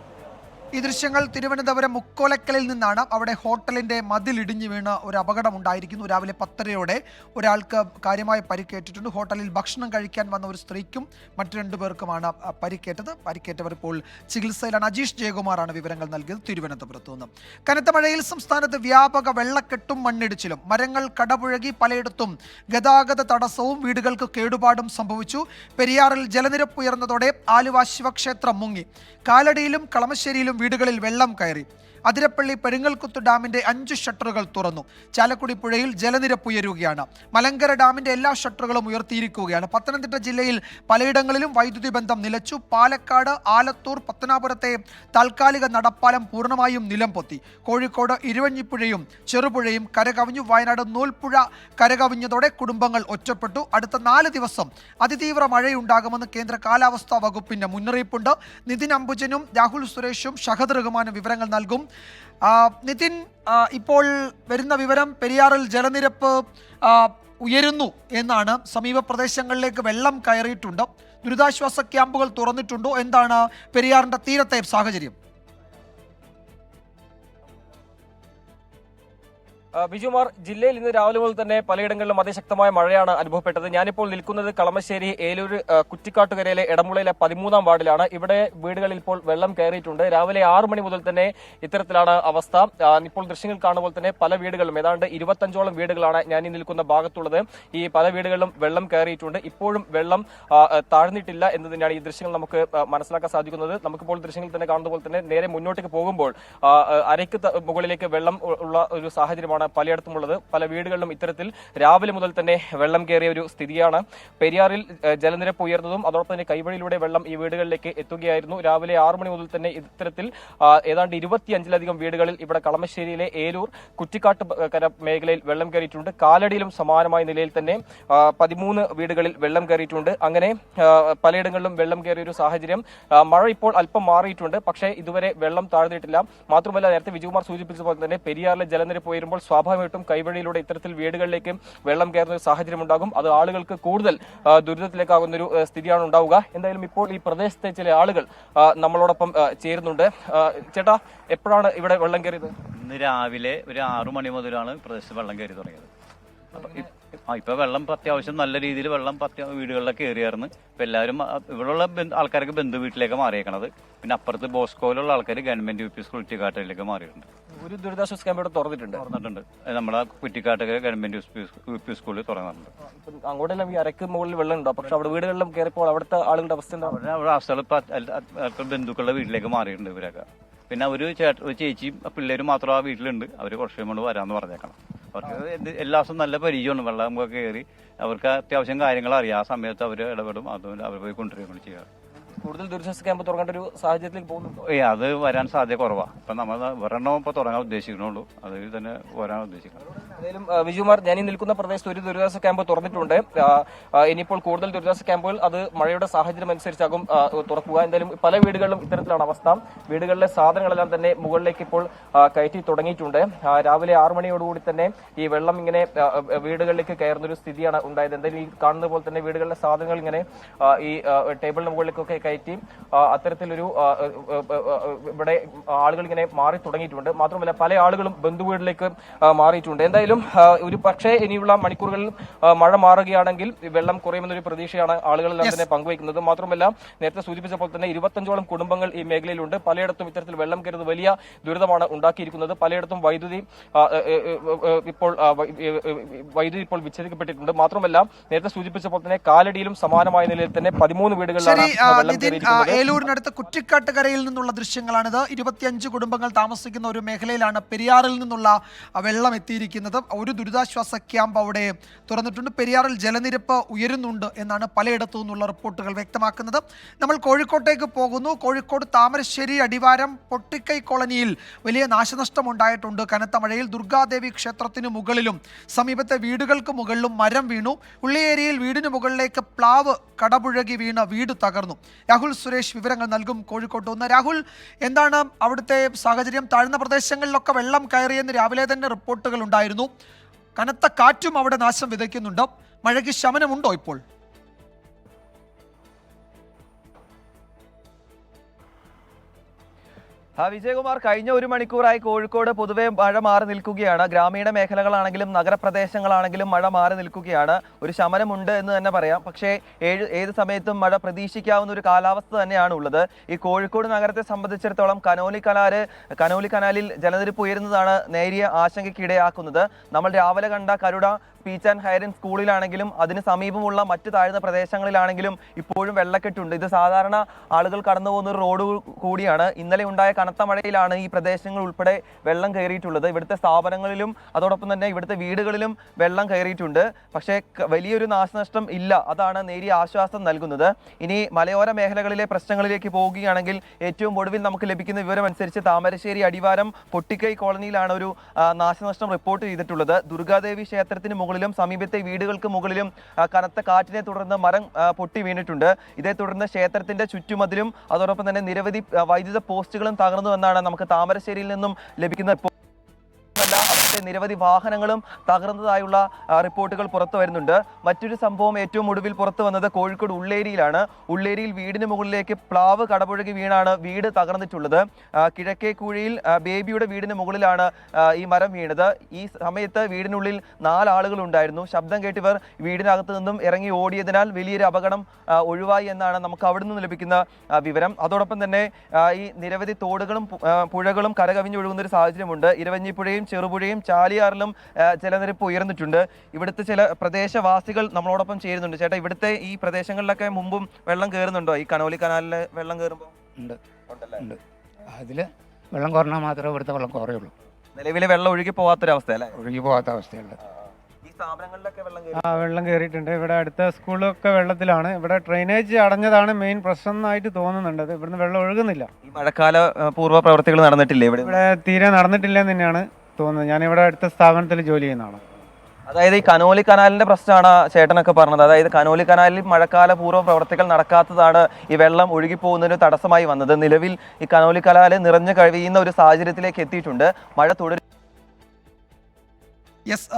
ഈ ദൃശ്യങ്ങൾ തിരുവനന്തപുരം മുക്കോലക്കലിൽ നിന്നാണ്. അവിടെ ഹോട്ടലിന്റെ മതിൽ ഇടിഞ്ഞു വീണ് ഒരു അപകടം ഉണ്ടായിരിക്കുന്നു. രാവിലെ 10:30-ഓടെ ഒരാൾക്ക് കാര്യമായി പരിക്കേറ്റിട്ടുണ്ട്. ഹോട്ടലിൽ ഭക്ഷണം കഴിക്കാൻ വന്ന ഒരു സ്ത്രീക്കും മറ്റു 2 പേർക്കുമാണ് പരിക്കേറ്റത്. പരിക്കേറ്റവർ ഇപ്പോൾ ചികിത്സയിലാണ്. അജീഷ് ജയകുമാറാണ് വിവരങ്ങൾ നൽകിയത് തിരുവനന്തപുരത്ത് നിന്ന്. കനത്ത മഴയിൽ സംസ്ഥാനത്ത് വ്യാപക വെള്ളക്കെട്ടും മണ്ണിടിച്ചിലും. മരങ്ങൾ കടപുഴകി പലയിടത്തും ഗതാഗത തടസ്സവും വീടുകൾക്ക് കേടുപാടും സംഭവിച്ചു. പെരിയാറിൽ ജലനിരപ്പ് ഉയർന്നതോടെ ആലുവ ശിവക്ഷേത്രം മുങ്ങി. കാലടിയിലും കളമശ്ശേരിയിലും വീടുകളിൽ വെള്ളം കയറി. അതിരപ്പള്ളി പെരിങ്ങൽകുത്ത് ഡാമിന്റെ 5 ഷട്ടറുകൾ തുറന്നു. ചാലക്കുടി പുഴയിൽ ജലനിരപ്പ് ഉയരുകയാണ്. മലങ്കര ഡാമിന്റെ എല്ലാ ഷട്ടറുകളും ഉയർത്തിയിരിക്കുകയാണ്. പത്തനംതിട്ട ജില്ലയിൽ പലയിടങ്ങളിലും വൈദ്യുതി ബന്ധം നിലച്ചു. പാലക്കാട്, ആലത്തൂർ, പത്തനാപുരത്തെ താൽക്കാലിക നടപ്പാലം പൂർണ്ണമായും നിലംപൊത്തി. കോഴിക്കോട് ഇരുവഞ്ഞിപ്പുഴയും ചെറുപുഴയും കരകവിഞ്ഞു. വയനാട് നൂൽപ്പുഴ കരകവിഞ്ഞതോടെ കുടുംബങ്ങൾ ഒറ്റപ്പെട്ടു. അടുത്ത 4 ദിവസം അതിതീവ്ര മഴയുണ്ടാകുമെന്ന് കേന്ദ്ര കാലാവസ്ഥാ വകുപ്പിന്റെ മുന്നറിയിപ്പുണ്ട്. നിതിൻ അംബുജനും രാഹുൽ സുരേഷും ഷഹദ് റഹ്മാനും വിവരങ്ങൾ നൽകും. നിതിൻ, ഇപ്പോൾ വരുന്ന വിവരം പെരിയാറിൽ ജലനിരപ്പ് ഉയരുന്നു എന്നാണ്. സമീപ പ്രദേശങ്ങളിലേക്ക് വെള്ളം കയറിയിട്ടുണ്ട്. ദുരിതാശ്വാസ ക്യാമ്പുകൾ തുറന്നിട്ടുണ്ടോ? എന്താണ് പെരിയാറിന്റെ തീരത്തെ സാഹചര്യം? ബിജുമാർ, ജില്ലയിൽ ഇന്ന് രാവിലെ മുതൽ തന്നെ പലയിടങ്ങളിലും അതിശക്തമായ മഴയാണ് അനുഭവപ്പെട്ടത്. ഞാനിപ്പോൾ നിൽക്കുന്നത് കളമശ്ശേരി ഏലൂർ കുറ്റിക്കാട്ടുകരയിലെ എടമുളയിലെ 13-ാം വാർഡിലാണ്. ഇവിടെ വീടുകളിൽ ഇപ്പോൾ വെള്ളം കയറിയിട്ടുണ്ട്. രാവിലെ 6 മണി മുതൽ തന്നെ ഇത്തരത്തിലാണ് അവസ്ഥ. ഇപ്പോൾ ദൃശ്യങ്ങൾ കാണുമ്പോൾ തന്നെ പല വീടുകളിലും ഏതാണ്ട് 25ഓളം വീടുകളാണ് ഞാൻ ഈ നിൽക്കുന്ന ഭാഗത്തുള്ളത്. ഈ പല വീടുകളിലും വെള്ളം കയറിയിട്ടുണ്ട്. ഇപ്പോഴും വെള്ളം താഴ്ന്നിട്ടില്ല എന്ന് തന്നെയാണ് ഈ ദൃശ്യങ്ങൾ നമുക്ക് മനസ്സിലാക്കാൻ സാധിക്കുന്നത്. നമുക്കിപ്പോൾ ദൃശ്യങ്ങൾ തന്നെ കാണുന്ന പോലെ തന്നെ നേരെ മുന്നോട്ടേക്ക് പോകുമ്പോൾ അരയ്ക്ക് മുകളിലേക്ക് വെള്ളം ഉള്ള ഒരു സാഹചര്യമാണ് പലയിടത്തുമുള്ളത്. പല വീടുകളിലും ഇത്തരത്തിൽ രാവിലെ മുതൽ തന്നെ വെള്ളം കയറിയ ഒരു സ്ഥിതിയാണ്. പെരിയാറിൽ ജലനിരപ്പ് ഉയർന്നതും അതോടൊപ്പം തന്നെ കൈവഴിയിലൂടെ വെള്ളം ഈ വീടുകളിലേക്ക് എത്തുകയായിരുന്നു. രാവിലെ 6 മണി മുതൽ തന്നെ ഇത്തരത്തിൽ ഏതാണ്ട് 25ലധികം വീടുകളിൽ ഇവിടെ കളമശ്ശേരിയിലെ ഏലൂർ കുറ്റിക്കാട്ട് കര മേഖലയിൽ വെള്ളം കയറിയിട്ടുണ്ട്. കാലടിയിലും സമാനമായ നിലയിൽ തന്നെ 13 വീടുകളിൽ വെള്ളം കയറിയിട്ടുണ്ട്. അങ്ങനെ പലയിടങ്ങളിലും വെള്ളം കയറിയ ഒരു സാഹചര്യം. മഴ ഇപ്പോൾ അല്പം മാറിയിട്ടുണ്ട്, പക്ഷേ ഇതുവരെ വെള്ളം താഴ്ന്നിട്ടില്ല. മാത്രമല്ല, നേരത്തെ വിജയകുമാർ സൂചിപ്പിച്ചതുപോലെ തന്നെ പെരിയാറിലെ ജലനിരപ്പ് ഉയരുമ്പോൾ സ്വാഭാവികമായിട്ടും കൈവഴിയിലൂടെ ഇത്തരത്തിൽ വീടുകളിലേക്ക് വെള്ളം കയറുന്ന ഒരു സാഹചര്യം ഉണ്ടാകും. അത് ആളുകൾക്ക് കൂടുതൽ ദുരിതത്തിലേക്കാകുന്ന ഒരു സ്ഥിതിയാണ് ഉണ്ടാവുക. എന്തായാലും ഇപ്പോൾ ഈ പ്രദേശത്തെ ചില ആളുകൾ നമ്മളോടൊപ്പം ചേരുന്നുണ്ട്. ചേട്ടാ, എപ്പോഴാണ് ഇവിടെ വെള്ളം കയറിയത്? ഇന്ന് രാവിലെ ഒരു 6 മണി മുതലാണ് പ്രദേശത്ത് വെള്ളം കയറി തുടങ്ങിയത്. ഇപ്പൊ വെള്ളം അത്യാവശ്യം നല്ല രീതിയിൽ വെള്ളം വീടുകളിലൊക്കെ കയറിയായിരുന്നു. ഇപ്പൊ എല്ലാവരും ഇവിടെയുള്ള ആൾക്കാർക്ക് ബന്ധു വീട്ടിലേക്ക് മാറിയേക്കണത്. പിന്നെ അപ്പുറത്ത് ബോസ്കോയിലുള്ള ആൾക്കാർ ഗവൺമെന്റ് യു പി സ്കൂൾ കുറ്റിക്കാട്ടിലേക്ക് മാറിയിട്ടുണ്ട്. ഒരു ദുരിതാശ്വാസ ക്യാമ്പ് ഇവിടെ തുറന്നിട്ടുണ്ട്. നമ്മളെ കുറ്റിക്കാട്ടൊക്കെ ഗവൺമെന്റ് യു പി സ്കൂളിൽ തുറന്നിട്ടുണ്ട്. അങ്ങോട്ടെല്ലാം ഈ അരക്ക് മുകളിൽ വെള്ളം ഉണ്ടോ? പക്ഷെ അവിടെ വീടുകളിലും കയറിയപ്പോൾ അവിടുത്തെ ആളുകളുടെ അവസ്ഥ എന്താ? അവിടെ അവസ്ഥകൾ ബന്ധുക്കളുടെ വീട്ടിലേക്ക് മാറിയിട്ടുണ്ട് ഇവരൊക്കെ. പിന്നെ ഒരു ചേച്ചിയും പിള്ളേരും മാത്രം ആ വീട്ടിലുണ്ട്. അവർ കുറച്ച് കൊണ്ട് വരാമെന്ന് പറഞ്ഞേക്കണം. അവർക്ക് എല്ലാ ദിവസവും നല്ല പരിചയമാണ്. വെള്ളം കയറി അവർക്ക് അത്യാവശ്യം കാര്യങ്ങൾ അറിയാം. ആ സമയത്ത് അവർ ഇടപെടും. അതുകൊണ്ട് അവർ പോയി കൊണ്ടുവരികയാണ് ചെയ്യുക. കൂടുതൽ ദുരിതാശ്വാസ ക്യാമ്പ് തുറങ്ങേണ്ട ഒരു സാഹചര്യത്തിലേക്ക് പോകുന്നുണ്ടോ? അത് വരാൻ സാധ്യത കുറവാണ്. ഇപ്പൊ നമ്മൾ ഒരെണ്ണം ഇപ്പൊ തുടങ്ങാൻ ഉദ്ദേശിക്കണുള്ളൂ. അതിൽ തന്നെ വരാൻ ഉദ്ദേശിക്കണം. ഏതായാലും വിജയകുമാർ, ഞാൻ ഈ നിൽക്കുന്ന പ്രദേശത്ത് ഒരു ദുരിതാശ്വാസ ക്യാമ്പ് തുറന്നിട്ടുണ്ട്. ഇനിയിപ്പോൾ കൂടുതൽ ദുരിതാശ്വാസ ക്യാമ്പുകൾ അത് മഴയുടെ സാഹചര്യം അനുസരിച്ചാകും തുറക്കുക. എന്തായാലും പല വീടുകളിലും ഇത്തരത്തിലാണ് അവസ്ഥ. വീടുകളിലെ സാധനങ്ങളെല്ലാം തന്നെ മുകളിലേക്ക് ഇപ്പോൾ കയറ്റി തുടങ്ങിയിട്ടുണ്ട്. രാവിലെ 6 മണിയോടുകൂടി തന്നെ ഈ വെള്ളം ഇങ്ങനെ വീടുകളിലേക്ക് കയറുന്ന ഒരു സ്ഥിതിയാണ് ഉണ്ടായത്. എന്തായാലും ഈ കാണുന്ന പോലെ തന്നെ വീടുകളിലെ സാധനങ്ങൾ ഇങ്ങനെ ഈ ടേബിളിന് മുകളിലേക്കൊക്കെ കയറ്റി അത്തരത്തിലൊരു ഇവിടെ ആളുകൾ ഇങ്ങനെ മാറി തുടങ്ങിയിട്ടുണ്ട്. മാത്രമല്ല, പല ആളുകളും ബന്ധുവീട്ടിലേക്ക് മാറിയിട്ടുണ്ട്. എന്തായാലും ഒരു പക്ഷേ ഇനിയുള്ള മണിക്കൂറുകളിൽ മഴ മാറുകയാണെങ്കിൽ വെള്ളം കുറയുമെന്നൊരു പ്രതീക്ഷയാണ് ആളുകളെല്ലാം തന്നെ പങ്കുവയ്ക്കുന്നത്. മാത്രമല്ല, നേരത്തെ സൂചിപ്പിച്ചപ്പോൾ തന്നെ 25ഓളം കുടുംബങ്ങൾ ഈ മേഖലയിലുണ്ട്. പലയിടത്തും ഇത്തരത്തിൽ വെള്ളം കയറുന്നത് വലിയ ദുരിതമാണ് ഉണ്ടാക്കിയിരിക്കുന്നത്. പലയിടത്തും വൈദ്യുതി ഇപ്പോൾ വിച്ഛേദിക്കപ്പെട്ടിട്ടുണ്ട്. മാത്രമല്ല, നേരത്തെ സൂചിപ്പിച്ചപ്പോൾ തന്നെ കാലടിയിലും സമാനമായ നിലയിൽ തന്നെ 13 വീടുകളിലാണ് വെള്ളം കയറിയിരിക്കുന്നത്. ഏലൂരിനടുത്ത് കുറ്റിക്കാട്ടുകരയിൽ നിന്നുള്ള ദൃശ്യങ്ങളാണിത്. 25 കുടുംബങ്ങൾ താമസിക്കുന്ന ഒരു മേഖലയിലാണ് പെരിയാറിൽ നിന്നുള്ള വെള്ളം എത്തിയിരിക്കുന്നത്. ഒരു ദുരിതാശ്വാസ ക്യാമ്പ് അവിടെ തുറന്നിട്ടുണ്ട്. പെരിയാറിൽ ജലനിരപ്പ് ഉയരുന്നുണ്ട് എന്നാണ് പലയിടത്തു നിന്നുള്ള റിപ്പോർട്ടുകൾ വ്യക്തമാക്കുന്നത്. നമ്മൾ കോഴിക്കോട്ടേക്ക് പോകുന്നു. കോഴിക്കോട് താമരശ്ശേരി അടിവാരം പൊട്ടിക്കൈ കോളനിയിൽ വലിയ നാശനഷ്ടം ഉണ്ടായിട്ടുണ്ട്. കനത്ത മഴയിൽ ദുർഗാദേവി ക്ഷേത്രത്തിന് മുകളിലും സമീപത്തെ വീടുകൾക്ക് മുകളിലും മരം വീണു. ഉള്ളിയേരിയിൽ വീടിന് മുകളിലേക്ക് പ്ലാവ് കടപുഴകി വീണ് വീട് തകർന്നു. രാഹുൽ സുരേഷ് വിവരങ്ങൾ നൽകും കോഴിക്കോട്ട് നിന്ന്. രാഹുൽ, എന്താണ് അവിടുത്തെ സാഹചര്യം? താഴ്ന്ന പ്രദേശങ്ങളിലൊക്കെ വെള്ളം കയറിയെന്ന് രാവിലെ തന്നെ റിപ്പോർട്ടുകൾ ഉണ്ടായിരുന്നു. കനത്ത കാറ്റും അവിടെ നാശം വിതയ്ക്കുന്നുണ്ട്. മഴയ്ക്ക് ശമനമുണ്ടോ ഇപ്പോൾ? വിജയകുമാർ, കഴിഞ്ഞ 1 മണിക്കൂറായി കോഴിക്കോട് പൊതുവെ മഴ മാറി നിൽക്കുകയാണ്. ഗ്രാമീണ മേഖലകളാണെങ്കിലും നഗരപ്രദേശങ്ങളാണെങ്കിലും മഴ മാറി നിൽക്കുകയാണ്. ഒരു ശമനമുണ്ട് എന്ന് തന്നെ പറയാം. പക്ഷേ ഏത് സമയത്തും മഴ പ്രതീക്ഷിക്കാവുന്ന ഒരു കാലാവസ്ഥ തന്നെയാണ് ഉള്ളത്. ഈ കോഴിക്കോട് നഗരത്തെ സംബന്ധിച്ചിടത്തോളം കനോലി കനാലിൽ ജലനിരപ്പ് ഉയരുന്നതാണ് നേരിയ ആശങ്കയ്ക്കിടയാക്കുന്നത്. നമ്മൾ രാവിലെ കണ്ട കരുട പീച്ച് ആൻഡ് ഹൈറൻ സ്കൂളിലാണെങ്കിലും അതിന് സമീപമുള്ള മറ്റ് താഴ്ന്ന പ്രദേശങ്ങളിലാണെങ്കിലും ഇപ്പോഴും വെള്ളക്കെട്ടുണ്ട്. ഇത് സാധാരണ ആളുകൾ കടന്നു പോകുന്ന ഒരു റോഡ് കൂടിയാണ്. ഇന്നലെ ഉണ്ടായ കനത്ത മഴയിലാണ് ഈ പ്രദേശങ്ങൾ ഉൾപ്പെടെ വെള്ളം കയറിയിട്ടുള്ളത്. ഇവിടുത്തെ സ്ഥാപനങ്ങളിലും അതോടൊപ്പം തന്നെ ഇവിടുത്തെ വീടുകളിലും വെള്ളം കയറിയിട്ടുണ്ട്. പക്ഷേ വലിയൊരു നാശനഷ്ടം ഇല്ല. അതാണ് നേരിയ ആശ്വാസം നൽകുന്നത്. ഇനി മലയോര മേഖലകളിലെ പ്രശ്നങ്ങളിലേക്ക് പോവുകയാണെങ്കിൽ ഏറ്റവും ഒടുവിൽ നമുക്ക് ലഭിക്കുന്ന വിവരം അനുസരിച്ച് താമരശ്ശേരി അടിവാരം പൊട്ടിക്കൈ കോളനിയിലാണ് ഒരു നാശനഷ്ടം റിപ്പോർട്ട് ചെയ്തിട്ടുള്ളത്. ദുർഗാദേവി ക്ഷേത്രത്തിന് മുകളിലും സമീപത്തെ വീടുകൾക്ക് മുകളിലും കനത്ത കാറ്റിനെ തുടർന്ന് മരം പൊട്ടി വീണിട്ടുണ്ട്. ഇതേ തുടർന്ന് ക്ഷേത്രത്തിന്റെ ചുറ്റുമതിലും അതോടൊപ്പം തന്നെ നിരവധി വൈദ്യുത പോസ്റ്റുകളും തകർന്നു എന്നാണ് നമുക്ക് താമരശ്ശേരിയിൽ നിന്നും ലഭിക്കുന്ന അവിടുത്തെ നിരവധി വാഹനങ്ങളും തകർന്നതായുള്ള റിപ്പോർട്ടുകൾ പുറത്തു വരുന്നുണ്ട്. മറ്റൊരു സംഭവം ഏറ്റവും ഒടുവിൽ പുറത്തു വന്നത് കോഴിക്കോട് ഉള്ളേരിയിലാണ്. ഉള്ളേരിയിൽ വീടിന് മുകളിലേക്ക് പ്ലാവ് കടപുഴകി വീണാണ് വീട് തകർന്നിട്ടുള്ളത്. കിഴക്കേ കുഴിയിൽ ബേബിയുടെ വീടിന് മുകളിലാണ് ഈ മരം വീണത്. ഈ സമയത്ത് വീടിനുള്ളിൽ 4 ആളുകൾ ഉണ്ടായിരുന്നു. ശബ്ദം കേട്ടിവർ വീടിനകത്ത് നിന്നും ഇറങ്ങി ഓടിയതിനാൽ വലിയൊരു അപകടം ഒഴിവായി എന്നാണ് നമുക്ക് അവിടെ നിന്ന് ലഭിക്കുന്ന വിവരം. അതോടൊപ്പം തന്നെ ഈ നിരവധി തോടുകളും പുഴകളും കരകവിഞ്ഞൊഴുകുന്ന ഒരു സാഹചര്യമുണ്ട്. ഇരവഞ്ഞിപ്പുഴയും ചെറുപുഴയും ചാലിയാറിലും ജലനിരപ്പ് ഉയർന്നിട്ടുണ്ട്. ഇവിടുത്തെ ചില പ്രദേശവാസികൾ നമ്മളോടൊപ്പം ചേരുന്നുണ്ട്. ചേട്ടാ, ഇവിടുത്തെ ഈ പ്രദേശങ്ങളിലൊക്കെ മുമ്പും വെള്ളം കയറുന്നുണ്ടോ? ഈ കനോലി കനാലില് വെള്ളം കയറുമ്പോൾ? ഉണ്ട്. അതിൽ വെള്ളം കുറഞ്ഞാൽ മാത്രമേ ഇവിടുത്തെ വെള്ളം കുറയുള്ളൂ. നിലവിൽ വെള്ളം ഒഴുകി പോകാത്തൊരവസ്ഥ അല്ലേ? ഒഴുകി പോകാത്ത അവസ്ഥയുണ്ട്. ഈ സ്ഥാപനങ്ങളിലൊക്കെ വെള്ളം കയറി. വെള്ളം കയറിയിട്ടുണ്ട്. ഇവിടെ അടുത്ത സ്കൂളൊക്കെ വെള്ളത്തിലാണ്. ഇവിടെ ഡ്രെയിനേജ് അടഞ്ഞതാണ് മെയിൻ പ്രശ്നം എന്നായിട്ട് തോന്നുന്നുണ്ട്. അത് ഇവിടുന്ന് വെള്ളം ഒഴുകുന്നില്ല. ഈ മഴക്കാല പൂർവ്വ പ്രവർത്തികൾ നടന്നിട്ടില്ലേ ഇവിടെ? ഇവിടെ തീരെ നടന്നിട്ടില്ല എന്ന് തന്നെയാണ് തോന്നുന്നത്. ഞാനിവിടെ അടുത്ത സ്ഥാപനത്തിൽ ജോലി ചെയ്യുന്നതാണ്. അതായത് ഈ കനോലി കനാലിന്റെ പ്രശ്നമാണ് ചേട്ടനൊക്കെ പറഞ്ഞത്. അതായത് കനോലി കനാലിൽ മഴക്കാല പൂർവ്വ പ്രവർത്തികൾ നടക്കാത്തതാണ് ഈ വെള്ളം ഒഴുകി പോകുന്നതിന് തടസ്സമായി വന്നത്. നിലവിൽ ഈ കനോലി കനാല് നിറഞ്ഞു കഴിയുന്ന ഒരു സാഹചര്യത്തിലേക്ക് എത്തിയിട്ടുണ്ട്. മഴ തുടരും. യെസ്,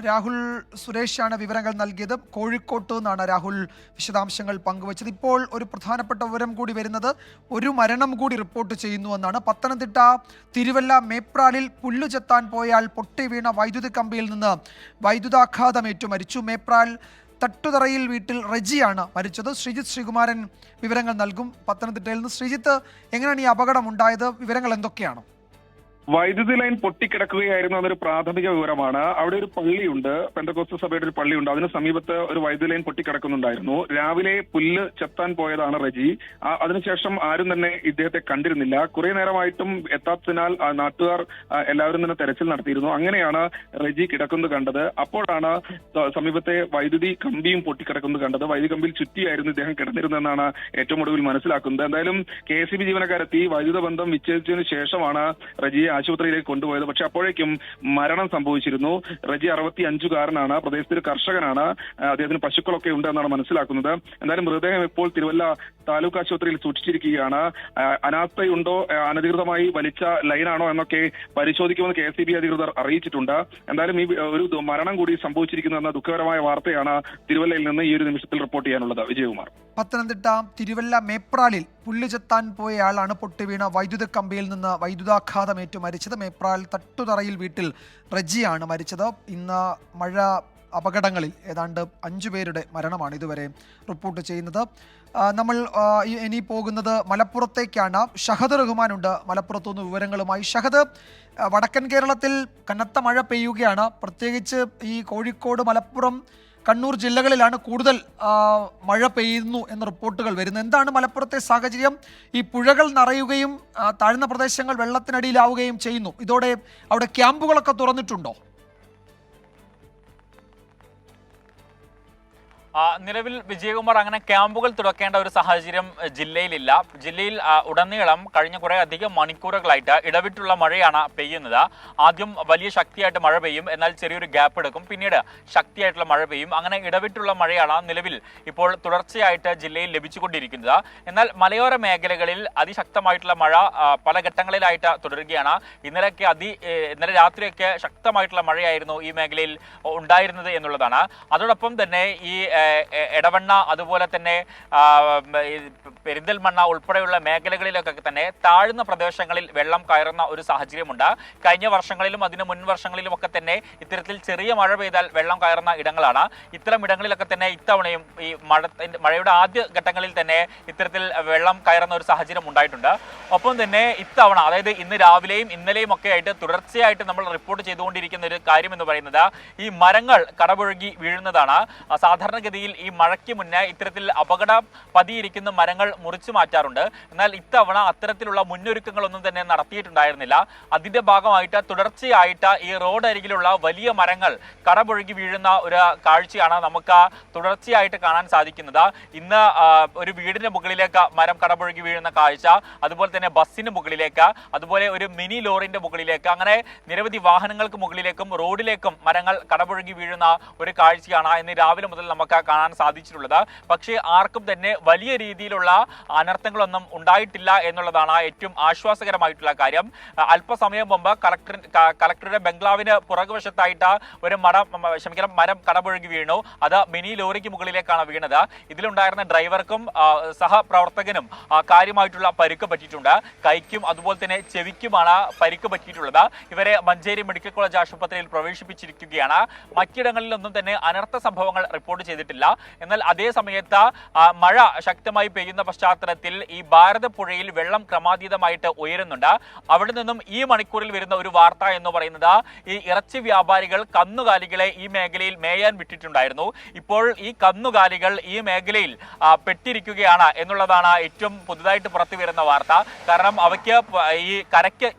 രാഹുൽ സുരേഷാണ് വിവരങ്ങൾ നൽകിയത്. കോഴിക്കോട്ട് നിന്നാണ് രാഹുൽ വിശദാംശങ്ങൾ പങ്കുവച്ചത്. ഇപ്പോൾ ഒരു പ്രധാനപ്പെട്ട വിവരം കൂടി വരുന്നത്, ഒരു മരണം കൂടി റിപ്പോർട്ട് ചെയ്യുന്നുവെന്നാണ്. പത്തനംതിട്ട തിരുവല്ല മേപ്രാലിൽ പുല്ലു ചെത്താൻ പോയാൽ പൊട്ടി വീണ വൈദ്യുതി കമ്പിയിൽ നിന്ന് വൈദ്യുതാഘാതമേറ്റു മരിച്ചു. മേപ്രാൽ തട്ടുതറയിൽ വീട്ടിൽ റെജിയാണ് മരിച്ചത്. ശ്രീജിത്ത് ശ്രീകുമാരൻ വിവരങ്ങൾ നൽകും പത്തനംതിട്ടയിൽ നിന്ന്. ശ്രീജിത്ത്, എങ്ങനെയാണ് ഈ അപകടം ഉണ്ടായത്? വിവരങ്ങൾ എന്തൊക്കെയാണ്? വൈദ്യുതി ലൈൻ പൊട്ടിക്കിടക്കുകയായിരുന്നു എന്നൊരു പ്രാഥമിക വിവരമാണ്. അവിടെ ഒരു പള്ളിയുണ്ട്, പെന്തക്കോസ്ത് സഭയുടെ ഒരു പള്ളിയുണ്ട്. അതിന് സമീപത്ത് ഒരു വൈദ്യുതി ലൈൻ പൊട്ടിക്കിടക്കുന്നുണ്ടായിരുന്നു. രാവിലെ പുല്ല് ചെത്താൻ പോയതാണ് റെജി. അതിനുശേഷം ആരും തന്നെ ഇദ്ദേഹത്തെ കണ്ടിരുന്നില്ല. കുറെ നേരമായിട്ടും എത്താത്തതിനാൽ നാട്ടുകാർ എല്ലാവരും തന്നെ തെരച്ചിൽ നടത്തിയിരുന്നു. അങ്ങനെയാണ് റെജി കിടക്കുന്നത് കണ്ടത്. അപ്പോഴാണ് സമീപത്തെ വൈദ്യുതി കമ്പിയും പൊട്ടിക്കിടക്കുന്നത് കണ്ടത്. വൈദ്യുതി കമ്പിയിൽ ചുറ്റിയായിരുന്നു ഇദ്ദേഹം കിടന്നിരുന്നതെന്നാണ് ഏറ്റവും ഒടുവിൽ മനസ്സിലാക്കുന്നത്. എന്തായാലും KSEB ജീവനക്കാരെത്തി വൈദ്യുത ബന്ധം വിച്ഛേദിച്ചതിനു ശേഷമാണ് റെജിയെ ആശുപത്രിയിലേക്ക് കൊണ്ടുപോയത്. പക്ഷെ അപ്പോഴേക്കും മരണം സംഭവിച്ചിരുന്നു. റെജി 65-കാരനാണ്, പ്രദേശത്തൊരു കർഷകനാണ്. അദ്ദേഹത്തിന് പശുക്കളൊക്കെ ഉണ്ട് എന്നാണ് മനസ്സിലാക്കുന്നത്. എന്തായാലും മൃതദേഹം ഇപ്പോൾ തിരുവല്ല താലൂക്ക് ആശുപത്രിയിൽ സൂക്ഷിച്ചിരിക്കുകയാണ്. അനാസ്ഥയുണ്ടോ, അനധികൃതമായി വലിച്ച ലൈനാണോ എന്നൊക്കെ പരിശോധിക്കുമെന്ന് KSEB അധികൃതർ അറിയിച്ചിട്ടുണ്ട്. എന്തായാലും ഈ ഒരു മരണം കൂടി സംഭവിച്ചിരിക്കുന്നു എന്ന ദുഃഖകരമായ വാർത്തയാണ് തിരുവല്ലയിൽ നിന്ന് ഈ ഒരു നിമിഷത്തിൽ റിപ്പോർട്ട് ചെയ്യാനുള്ളത്. വിജയകുമാർ. പത്തനംതിട്ട തിരുവല്ല മേപ്രാലിൽ പുല്ല് ചെത്താൻ പോയ ആളാണ് പൊട്ടിവീണ വൈദ്യുത കമ്പിയിൽ നിന്ന് വൈദ്യുതാഘാതമേറ്റു മരിച്ചത്. മേപ്രാൽ തട്ടുതറയിൽ വീട്ടിൽ റെജിയാണ് മരിച്ചത്. ഇന്ന് മഴ അപകടങ്ങളിൽ ഏതാണ്ട് 5 പേരുടെ മരണമാണ് ഇതുവരെ റിപ്പോർട്ട് ചെയ്യുന്നത്. നമ്മൾ ഇനി പോകുന്നത് മലപ്പുറത്തേക്കാണ്. ഷഹദ് റഹ്മാനുണ്ട് മലപ്പുറത്തുനിന്ന് വിവരങ്ങളുമായി. ഷഹദ്, വടക്കൻ കേരളത്തിൽ കനത്ത മഴ പെയ്യുകയാണ്. പ്രത്യേകിച്ച് ഈ കോഴിക്കോട്, മലപ്പുറം, കണ്ണൂർ ജില്ലകളിലാണ് കൂടുതൽ മഴ പെയ്യുന്നു എന്ന റിപ്പോർട്ടുകൾ വരുന്നത്. എന്താണ് മലപ്പുറത്തെ സാഹചര്യം? ഈ പുഴകൾ നിറയുകയും താഴ്ന്ന പ്രദേശങ്ങൾ വെള്ളത്തിനടിയിലാവുകയും ചെയ്യുന്നു. ഇതോടെ അവിടെ ക്യാമ്പുകളൊക്കെ തുറന്നിട്ടുണ്ടോ? നിലവിൽ വിജയകുമാർ, അങ്ങനെ ക്യാമ്പുകൾ തുറക്കേണ്ട ഒരു സാഹചര്യം ജില്ലയിലില്ല. ജില്ലയിൽ ഉടനീളം കഴിഞ്ഞ കുറെ അധികം മണിക്കൂറുകളായിട്ട് ഇടവിട്ടുള്ള മഴയാണ് പെയ്യുന്നത്. ആദ്യം വലിയ ശക്തിയായിട്ട് മഴ പെയ്യും, എന്നാൽ ചെറിയൊരു ഗ്യാപ്പ് എടുക്കും, പിന്നീട് ശക്തിയായിട്ടുള്ള മഴ പെയ്യും. അങ്ങനെ ഇടവിട്ടുള്ള മഴയാണ് നിലവിൽ ഇപ്പോൾ തുടർച്ചയായിട്ട് ജില്ലയിൽ ലഭിച്ചുകൊണ്ടിരിക്കുന്നത്. എന്നാൽ മലയോര മേഖലകളിൽ അതിശക്തമായിട്ടുള്ള മഴ പല ഘട്ടങ്ങളിലായിട്ട് തുടരുകയാണ്. ഇന്നലെ രാത്രിയൊക്കെ ശക്തമായിട്ടുള്ള മഴയായിരുന്നു ഈ മേഖലയിൽ ഉണ്ടായിരുന്നത് എന്നുള്ളതാണ്. അതോടൊപ്പം തന്നെ ഈ എടവണ്ണ, അതുപോലെ തന്നെ പെരിന്തൽമണ്ണ ഉൾപ്പെടെയുള്ള മേഖലകളിലൊക്കെ തന്നെ താഴ്ന്ന പ്രദേശങ്ങളിൽ വെള്ളം കയറുന്ന ഒരു സാഹചര്യമുണ്ട്. കഴിഞ്ഞ വർഷങ്ങളിലും അതിന് മുൻ വർഷങ്ങളിലും ഒക്കെ തന്നെ ഇത്തരത്തിൽ ചെറിയ മഴ പെയ്താൽ വെള്ളം കയറുന്ന ഇടങ്ങളാണ്. ഇത്തരം ഇടങ്ങളിലൊക്കെ തന്നെ ഇത്തവണയും ഈ മഴയുടെ ആദ്യ ഘട്ടങ്ങളിൽ തന്നെ ഇത്തരത്തിൽ വെള്ളം കയറുന്ന ഒരു സാഹചര്യം ഉണ്ടായിട്ടുണ്ട്. ഒപ്പം തന്നെ ഇത്തവണ, അതായത് ഇന്ന് രാവിലെയും ഇന്നലെയും ഒക്കെ ആയിട്ട് തുടർച്ചയായിട്ട് നമ്മൾ റിപ്പോർട്ട് ചെയ്തുകൊണ്ടിരിക്കുന്ന ഒരു കാര്യം എന്ന് പറയുന്നത് ഈ മരങ്ങൾ കടപുഴകി വീഴുന്നതാണ്. സാധാരണഗതിയിൽ ഈ മഴയ്ക്ക് മുന്നേ ഇത്തരത്തിൽ അപകടം പതിയിരിക്കുന്ന മരങ്ങൾ മുറിച്ചു മാറ്റാറുണ്ട്. എന്നാൽ ഇത്തവണ അത്തരത്തിലുള്ള മുന്നൊരുക്കങ്ങളൊന്നും തന്നെ നടത്തിയിട്ടുണ്ടായിരുന്നില്ല. അതിന്റെ ഭാഗമായിട്ട് തുടർച്ചയായിട്ട് ഈ റോഡ് അരികിലുള്ള വലിയ മരങ്ങൾ കടപുഴകി വീഴുന്ന ഒരു കാഴ്ചയാണ് നമുക്ക് തുടർച്ചയായിട്ട് കാണാൻ സാധിക്കുന്നത്. ഇന്ന് ഒരു വീടിന് മുകളിലേക്ക് മരം കടപുഴകി വീഴുന്ന കാഴ്ച, അതുപോലെ തന്നെ ബസ്സിന് മുകളിലേക്ക്, അതുപോലെ ഒരു മിനി ലോറിന്റെ മുകളിലേക്ക്, അങ്ങനെ നിരവധി വാഹനങ്ങൾക്ക് മുകളിലേക്കും റോഡിലേക്കും മരങ്ങൾ കടപുഴകി വീഴുന്ന ഒരു കാഴ്ചയാണ് ഇന്ന് രാവിലെ മുതൽ നമുക്ക് കാണാൻ സാധിച്ചിട്ടുള്ളത്. പക്ഷേ ആർക്കും തന്നെ വലിയ രീതിയിലുള്ള അനർത്ഥങ്ങളൊന്നും ഉണ്ടായിട്ടില്ല എന്നുള്ളതാണ് ഏറ്റവും ആശ്വാസകരമായിട്ടുള്ള കാര്യം. അല്പസമയം മുമ്പ് കളക്ടറുടെ ബംഗ്ലാവിന് പുറകുവശത്തായിട്ട് ഒരു മരം കടപുഴകി വീണു. അത് മിനി ലോറിക്ക് മുകളിലേക്കാണ് വീണത്. ഇതിലുണ്ടായിരുന്ന ഡ്രൈവർക്കും സഹപ്രവർത്തകനും കാര്യമായിട്ടുള്ള പരിക്ക് പറ്റിയിട്ടുണ്ട്. കൈക്കും അതുപോലെ തന്നെ ചെവിക്കുമാണ് പരിക്ക് പറ്റിയിട്ടുള്ളത്. ഇവരെ മഞ്ചേരി മെഡിക്കൽ കോളേജ് ആശുപത്രിയിൽ പ്രവേശിപ്പിച്ചിരിക്കുകയാണ്. മറ്റിടങ്ങളിലൊന്നും തന്നെ അനർത്ഥ സംഭവങ്ങൾ റിപ്പോർട്ട് ചെയ്തിട്ടില്ല. എന്നാൽ അതേ സമയത്ത് മഴ ശക്തമായി പെയ്യുന്ന പശ്ചാത്തലത്തിൽ ഈ ഭാരതപ്പുഴയിൽ വെള്ളം ക്രമാതീതമായിട്ട് ഉയരുന്നുണ്ട്. അവിടെ നിന്നും ഈ മണിക്കൂറിൽ വരുന്ന ഒരു വാർത്ത എന്ന് പറയുന്നത്, ഈ ഇറച്ചി വ്യാപാരികൾ കന്നുകാലികളെ ഈ മേഖലയിൽ മേയാൻ വിട്ടിട്ടുണ്ടായിരുന്നു. ഇപ്പോൾ ഈ കന്നുകാലികൾ ഈ മേഖലയിൽ പെട്ടിരിക്കുകയാണ് എന്നുള്ളതാണ് ഏറ്റവും പുതുതായിട്ട് പുറത്തു വരുന്ന വാർത്ത. കാരണം അവയ്ക്ക് ഈ കരയ്ക്ക്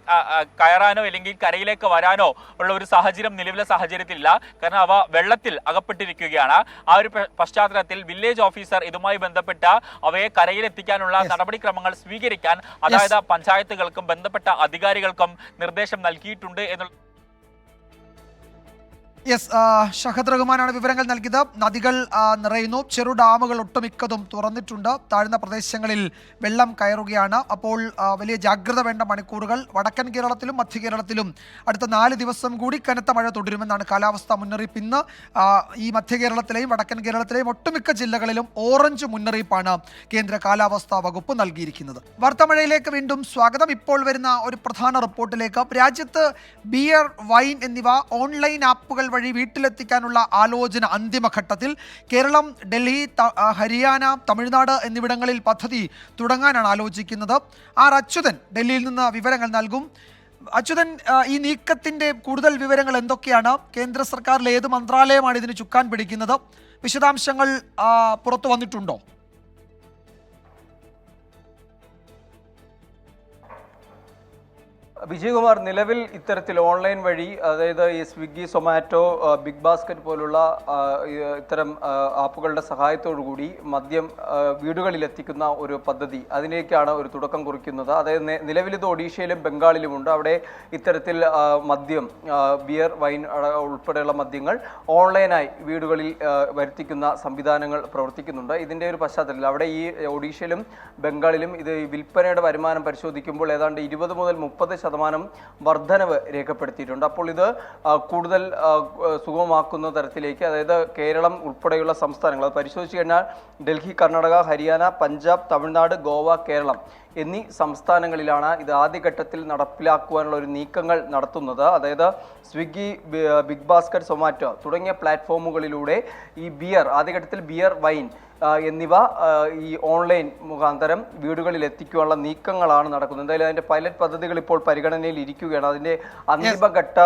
കയറാനോ അല്ലെങ്കിൽ കരയിലേക്ക് വരാനോ ഉള്ള ഒരു സാഹചര്യം നിലവിലെ സാഹചര്യത്തിലില്ല. കാരണം അവ വെള്ളത്തിൽ അകപ്പെട്ടിരിക്കുകയാണ്. ആ ഒരു പശ്ചാത്തലത്തിൽ വില്ലേജ് ഓഫീസർ ഇതുമായി ബന്ധപ്പെട്ട അവയെ കരയിലെത്തിക്കാനുള്ള നടപടിക്രമങ്ങൾ സ്വീകരിക്കാൻ അതായത് പഞ്ചായത്തുകൾക്കും ബന്ധപ്പെട്ട അധികാരികൾക്കും നിർദ്ദേശം നൽകിയിട്ടുണ്ട് എന്നുള്ള ഷഹദ് റഹ്മാനാണ് വിവരങ്ങൾ നൽകിയത്. നദികൾ നിറയുന്നു, ചെറു ഡാമുകൾ ഒട്ടുമിക്കതും തുറന്നിട്ടുണ്ട്, താഴ്ന്ന പ്രദേശങ്ങളിൽ വെള്ളം കയറുകയാണ്. അപ്പോൾ വലിയ ജാഗ്രത വേണ്ട മണിക്കൂറുകൾ. വടക്കൻ കേരളത്തിലും മധ്യ കേരളത്തിലും അടുത്ത 4 ദിവസം കൂടി കനത്ത മഴ തുടരുമെന്നാണ് കാലാവസ്ഥാ മുന്നറിയിപ്പ്. ഇന്ന് ഈ മധ്യ കേരളത്തിലെയും വടക്കൻ കേരളത്തിലെയും ഒട്ടുമിക്ക ജില്ലകളിലും ഓറഞ്ച് മുന്നറിയിപ്പാണ് കേന്ദ്ര കാലാവസ്ഥാ വകുപ്പ് നൽകിയിരിക്കുന്നത്. വാർത്താമഴയിലേക്ക് വീണ്ടും സ്വാഗതം. ഇപ്പോൾ വരുന്ന ഒരു പ്രധാന റിപ്പോർട്ടിലേക്ക്. രാജ്യത്ത് ബിയർ, വൈൻ എന്നിവ ഓൺലൈൻ ആപ്പുകൾ വഴി വീട്ടിലെത്തിക്കാനുള്ള ആലോചന അന്തിമഘട്ടത്തിൽ. കേരളം, ഡൽഹി, ഹരിയാന, തമിഴ്നാട് എന്നിവിടങ്ങളിൽ പദ്ധതി തുടങ്ങാനാണ് ആലോചിക്കുന്നത്. ആർ അച്യുതൻ ഡൽഹിയിൽ നിന്ന് വിവരങ്ങൾ നൽകും. അച്യുതൻ, ഈ നീക്കത്തിന്റെ കൂടുതൽ വിവരങ്ങൾ എന്തൊക്കെയാണ്? കേന്ദ്ര സർക്കാരിലെ ഏത് മന്ത്രാലയമാണ് ഇതിന് ചുക്കാൻ പിടിക്കുന്നത്? വിശദാംശങ്ങൾ പുറത്തു വന്നിട്ടുണ്ടോ? വിജയകുമാർ, നിലവിൽ ഇത്തരത്തിൽ ഓൺലൈൻ വഴി, അതായത് ഈ സ്വിഗ്ഗി, സൊമാറ്റോ, ബിഗ് ബാസ്ക്കറ്റ് പോലുള്ള ഇത്തരം ആപ്പുകളുടെ സഹായത്തോടു കൂടി മദ്യം വീടുകളിലെത്തിക്കുന്ന ഒരു പദ്ധതി, അതിലേക്കാണ് ഒരു തുടക്കം കുറിക്കുന്നത്. അതായത് നിലവിൽ ഇത് ഒഡീഷയിലും ബംഗാളിലുമുണ്ട്. അവിടെ ഇത്തരത്തിൽ മദ്യം, ബിയർ, വൈൻ ഉൾപ്പെടെയുള്ള മദ്യങ്ങൾ ഓൺലൈനായി വീടുകളിൽ വരുത്തിക്കുന്ന സംവിധാനങ്ങൾ പ്രവർത്തിക്കുന്നുണ്ട്. ഇതിൻ്റെ ഒരു പശ്ചാത്തലത്തിൽ അവിടെ ഈ ഒഡീഷയിലും ബംഗാളിലും ഇത് വിൽപ്പനയുടെ വരുമാനം പരിശോധിക്കുമ്പോൾ ഏതാണ്ട് 20 മുതൽ 30% വർധനവ് രേഖപ്പെടുത്തിയിട്ടുണ്ട്. അപ്പോൾ ഇത് കൂടുതൽ സുഗമമാക്കുന്ന തരത്തിലേക്ക്, അതായത് കേരളം ഉൾപ്പെടെയുള്ള സംസ്ഥാനങ്ങൾ അത് പരിശോധിച്ചു കഴിഞ്ഞാൽ ഡൽഹി, കർണാടക, ഹരിയാന, പഞ്ചാബ്, തമിഴ്നാട്, ഗോവ, കേരളം എന്നീ സംസ്ഥാനങ്ങളിലാണ് ഇത് ആദ്യഘട്ടത്തിൽ നടപ്പിലാക്കുവാനുള്ള ഒരു നീക്കങ്ങൾ നടത്തുന്നത്. അതായത് സ്വിഗ്ഗി, ബിഗ് ബാസ്ക്കറ്റ്, സൊമാറ്റോ തുടങ്ങിയ പ്ലാറ്റ്ഫോമുകളിലൂടെ ഈ ബിയർ, ആദ്യഘട്ടത്തിൽ ബിയർ, വൈൻ എന്നിവ ഈ ഓൺലൈൻ മുഖാന്തരം വീടുകളിൽ എത്തിക്കാനുള്ള നീക്കങ്ങളാണ് നടക്കുന്നത്. എന്തായാലും അതിന്റെ പൈലറ്റ് പദ്ധതികൾ ഇപ്പോൾ പരിഗണനയിൽ ഇരിക്കുകയാണ്. അതിന്റെ അന്തിമഘട്ട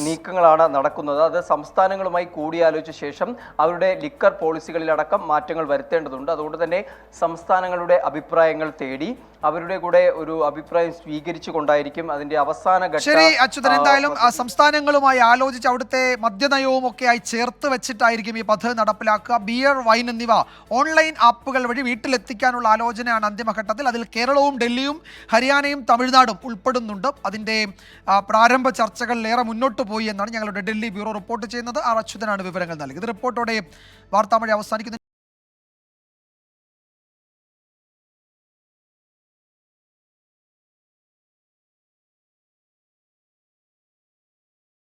നീക്കങ്ങളാണ് നടക്കുന്നത്. അത് സംസ്ഥാനങ്ങളുമായി കൂടിയാലോചിച്ച ശേഷം അവരുടെ ലിക്കർ പോളിസികളിലടക്കം മാറ്റങ്ങൾ വരുത്തേണ്ടതുണ്ട്. അതുകൊണ്ട് തന്നെ സംസ്ഥാനങ്ങളുടെ അഭിപ്രായങ്ങൾ തേടി അവരുടെ കൂടെ ഒരു അഭിപ്രായം സ്വീകരിച്ചുകൊണ്ടായിരിക്കും അതിന്റെ അവസാന ഘട്ടം. ശരി അച്യുതൻ, എന്തായാലും സംസ്ഥാനങ്ങളുമായി ആലോചിച്ച് അവിടുത്തെ മദ്യനയവും ഒക്കെയായി ചേർത്ത് വെച്ചിട്ടായിരിക്കും ഈ പദ്ധതി നടപ്പിലാക്കുക. ബിയർ, വൈൻ എന്നിവ ഓൺലൈൻ ആപ്പുകൾ വഴി വീട്ടിലെത്തിക്കാനുള്ള ആലോചനയാണ് അന്തിമഘട്ടത്തിൽ. അതിൽ കേരളവും ഡൽഹിയും ഹരിയാനയും തമിഴ്നാടും ഉൾപ്പെടുന്നുണ്ട്. അതിൻ്റെ പ്രാരംഭ ചർച്ചകൾ ഏറെ മുന്നോട്ട് പോയി എന്നാണ് ഞങ്ങളുടെ ഡൽഹി ബ്യൂറോ റിപ്പോർട്ട് ചെയ്യുന്നത്. ആർ അച്യുതനാണ് വിവരങ്ങൾ നൽകിയത്. റിപ്പോർട്ടോടെ വാർത്താമഴ അവസാനിക്കുന്നു.